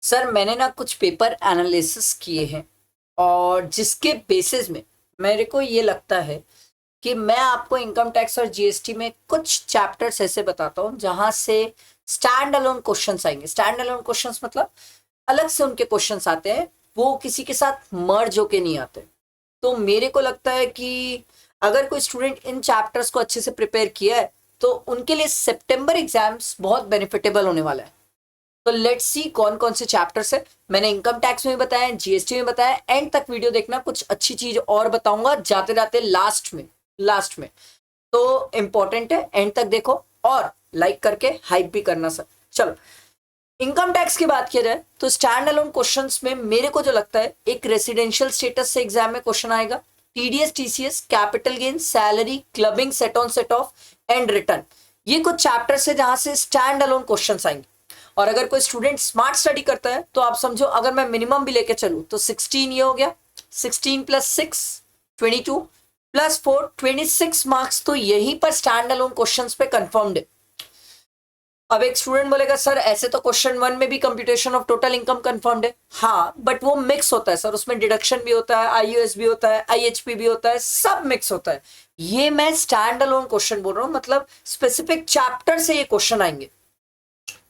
Sir मैंने ना कुछ पेपर एनालिसिस किए हैं और जिसके बेसिस में मेरे को ये लगता है कि मैं आपको इनकम टैक्स और जीएसटी में कुछ चैप्टर्स ऐसे बताता हूँ जहां से स्टैंड अलोन क्वेश्चंस आएंगे। स्टैंड अलोन क्वेश्चंस मतलब अलग से उनके क्वेश्चंस आते हैं, वो किसी के साथ मर्ज होके नहीं आते। तो मेरे को लगता है कि अगर कोई स्टूडेंट इन चैप्टर्स को अच्छे से प्रिपेयर किया है तो उनके लिए सितंबर एग्जाम्स बहुत बेनिफिटेबल होने वाला है। तो लेट्स सी कौन कौन से चैप्टर्स है। मैंने इनकम टैक्स में बताया, जीएसटी में बताया। एंड तक वीडियो देखना, कुछ अच्छी चीज और बताऊंगा जाते जाते लास्ट में। तो इंपॉर्टेंट है, एंड तक देखो और लाइक करके हाइप भी करना सर। चलो, इनकम टैक्स की बात किया जाए तो स्टैंड अलोन क्वेश्चंस में मेरे को जो लगता है, एक रेसिडेंशियल स्टेटस से एग्जाम में क्वेश्चन आएगा, TDS TCS, capital gain, salary, clubbing, set on set of and return. ये कुछ चैप्टर्स है जहां से स्टैंड अलोन क्वेश्चंस आएंगे। और अगर कोई स्टूडेंट स्मार्ट स्टडी करता है तो आप समझो, अगर मैं मिनिमम भी लेके चलूं तो 16 ये हो गया, 16 प्लस 6 22 प्लस 4 26 मार्क्स तो यहीं पर स्टैंड अलोन क्वेश्चंस पे कंफर्म्ड है। अब एक स्टूडेंट बोलेगा सर ऐसे तो क्वेश्चन 1 में भी computation of total income confirmed है। हाँ, बट वो मिक्स होता है सर, उसमें डिडक्शन भी होता है, आईयूएस भी होता है, आईएचपी भी होता है, सब मिक्स होता है। ये मैं स्टैंड अलोन क्वेश्चन बोल रहा हूं, मतलब स्पेसिफिक चैप्टर से ये क्वेश्चन आएंगे।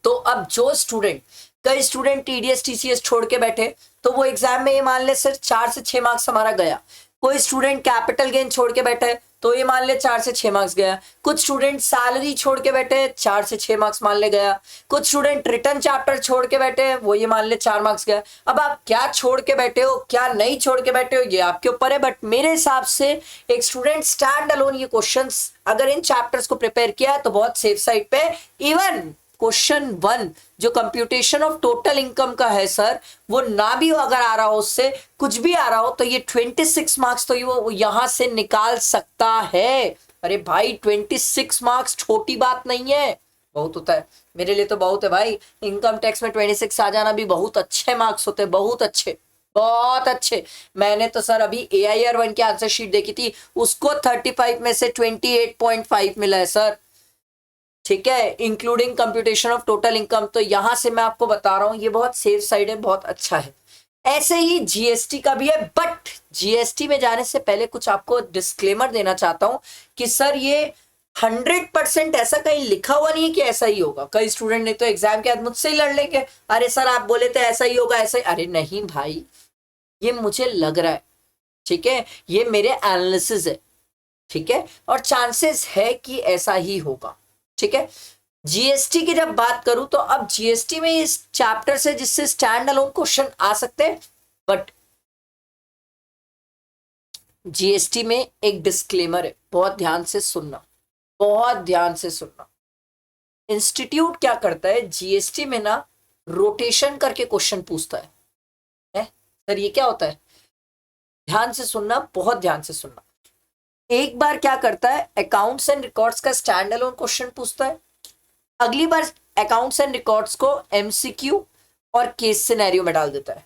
तो अब जो स्टूडेंट, कई स्टूडेंट टीडीएस टीसीएस छोड़ के बैठे तो वो एग्जाम में ये मान ले सर 4 से 6 मार्क्स हमारा गया। कोई स्टूडेंट कैपिटल गेन छोड़ के बैठा है तो ये मान ले 4 से 6 मार्क्स गया। कुछ स्टूडेंट सैलरी छोड़ के बैठे 4 से 6 मार्क्स मान ले गया। कुछ स्टूडेंट रिटर्न चैप्टर छोड़ के बैठे वो ये मान ले 4 मार्क्स गया। अब आप क्या छोड़ के बैठे हो, क्या नहीं छोड़ के बैठे हो, ये आपके ऊपर है। बट मेरे हिसाब से एक स्टूडेंट स्टैंड अलोन ये क्वेश्चंस अगर इन चैप्टर्स को प्रिपेयर किया है तो बहुत सेफ साइड पे। इवन क्वेश्चन 1 जो कंप्यूटेशन ऑफ टोटल इनकम का है सर, वो ना भी अगर आ रहा हो, उससे कुछ भी आ रहा हो, तो ये 26 मार्क्स तो वो यहां से निकाल सकता है। अरे भाई 26 मार्क्स छोटी बात नहीं है, बहुत होता है। मेरे लिए तो बहुत है भाई। इनकम टैक्स में 26 आ जाना भी बहुत अच्छे मार्क्स होते हैं, बहुत अच्छे, बहुत अच्छे। मैंने तो सर अभी AIR 1 की आंसर शीट देखी थी, उसको 35 में से 28.5 मिला है सर। ठीक है, including computation of total income. तो यहां से मैं आपको बता रहा हूं ये बहुत सेफ साइड है, बहुत अच्छा है। ऐसे ही जीएसटी का भी है, बट जीएसटी में जाने से पहले कुछ आपको डिस्क्लेमर देना चाहता हूं कि सर ये 100% ऐसा कहीं लिखा हुआ नहीं है कि ऐसा ही होगा। कई स्टूडेंट ने तो एग्जाम के बाद मुझसे ही लड़ लेंगे, अरे सर आप बोले थे ऐसा ही होगा, ऐसा ही। अरे नहीं भाई, ये मुझे लग रहा है, ठीक है, ये मेरे एनालिसिस है, ठीक है, और चांसेस है कि ऐसा ही होगा। ठीक है, जीएसटी की जब बात करूं तो अब जीएसटी में इस चैप्टर से जिससे स्टैंड अलोन क्वेश्चन आ सकते हैं, बट जीएसटी में एक डिस्क्लेमर है, बहुत ध्यान से सुनना, बहुत ध्यान से सुनना। इंस्टीट्यूट क्या करता है जीएसटी में ना, रोटेशन करके क्वेश्चन पूछता है सर ये क्या होता है, ध्यान से सुनना, बहुत ध्यान से सुनना। एक बार क्या करता है, अकाउंट्स एंड रिकॉर्ड्स का स्टैंड अलोन क्वेश्चन पूछता है। अगली बार अकाउंट्स एंड रिकॉर्ड्स को एमसीक्यू और केस सिनेरियो में डाल देता है।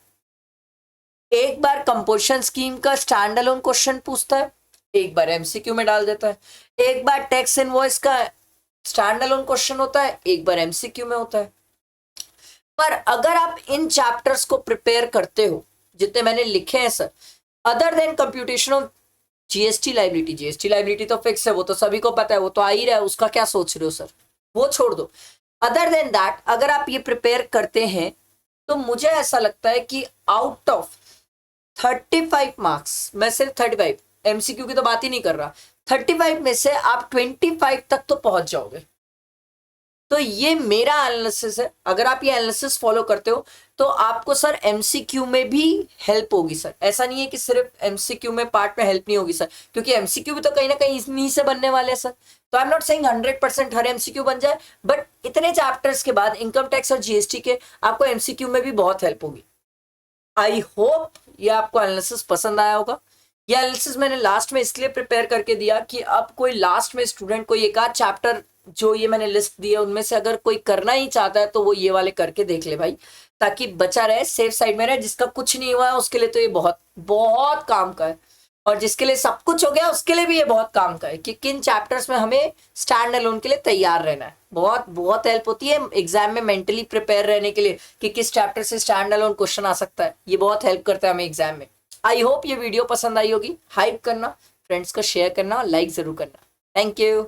एक बार कंपोजिशन स्कीम का स्टैंड अलोन क्वेश्चन पूछता है, एक बार एमसीक्यू में डाल देता है। एक बार टैक्स इनवॉइस का स्टैंड अलोन क्वेश्चन होता है, एक बार एमसीक्यू में होता है। पर अगर आप इन चैप्टर्स को प्रिपेयर करते हो जितने मैंने लिखे हैं sir, other than computation of GST liability, GST liability तो फिक्स है, वो तो सभी को पता है, वो तो आ ही रहा है, उसका क्या सोच रहे हो सर, वो छोड़ दो। अदर देन दैट अगर आप ये प्रिपेयर करते हैं तो मुझे ऐसा लगता है कि आउट ऑफ 35 मार्क्स, मैं सिर्फ 35 एमसीक्यू की तो बात ही नहीं कर रहा, 35 में से आप 25 तक तो पहुंच जाओगे। तो ये मेरा एनालिसिस है। अगर आप ये एनालिसिस फॉलो करते हो तो आपको सर एमसीक्यू में भी हेल्प होगी सर। ऐसा नहीं है कि सिर्फ एमसीक्यू में पार्ट में हेल्प नहीं होगी सर, क्योंकि एमसीक्यू भी तो कहीं ना कहीं इन्हीं से बनने वाले हैं सर। तो I am not saying 100% her MCQ बन जाए, बट इतने चैप्टर्स के बाद इनकम टैक्स और जीएसटी के आपको एमसीक्यू में भी बहुत हेल्प होगी। आई होप ये आपको एनालिसिस पसंद आया होगा। ये एनालिसिस मैंने लास्ट में इसलिए प्रिपेयर करके दिया कि अब कोई लास्ट में स्टूडेंट कोई एक आध चैप्टर जो ये मैंने लिस्ट दिया उनमें से अगर कोई करना ही चाहता है तो वो ये वाले करके देख ले भाई, ताकि बचा रहे, सेफ साइड में रहे। जिसका कुछ नहीं हुआ है उसके लिए तो ये बहुत बहुत काम का है। और जिसके लिए सब कुछ हो गया उसके लिए भी ये बहुत काम का है कि किन चैप्टर्स में हमें स्टैंड अलोन के लिए तैयार रहना है। बहुत बहुत हेल्प होती है एग्जाम में मेंटली प्रिपेयर रहने के लिए कि किस चैप्टर से स्टैंड अलोन क्वेश्चन आ सकता है। ये बहुत हेल्प करता है हमें एग्जाम में। आई होप ये वीडियो पसंद आई होगी। हाइप करना, फ्रेंड्स को शेयर करना और लाइक जरूर करना। Thank you.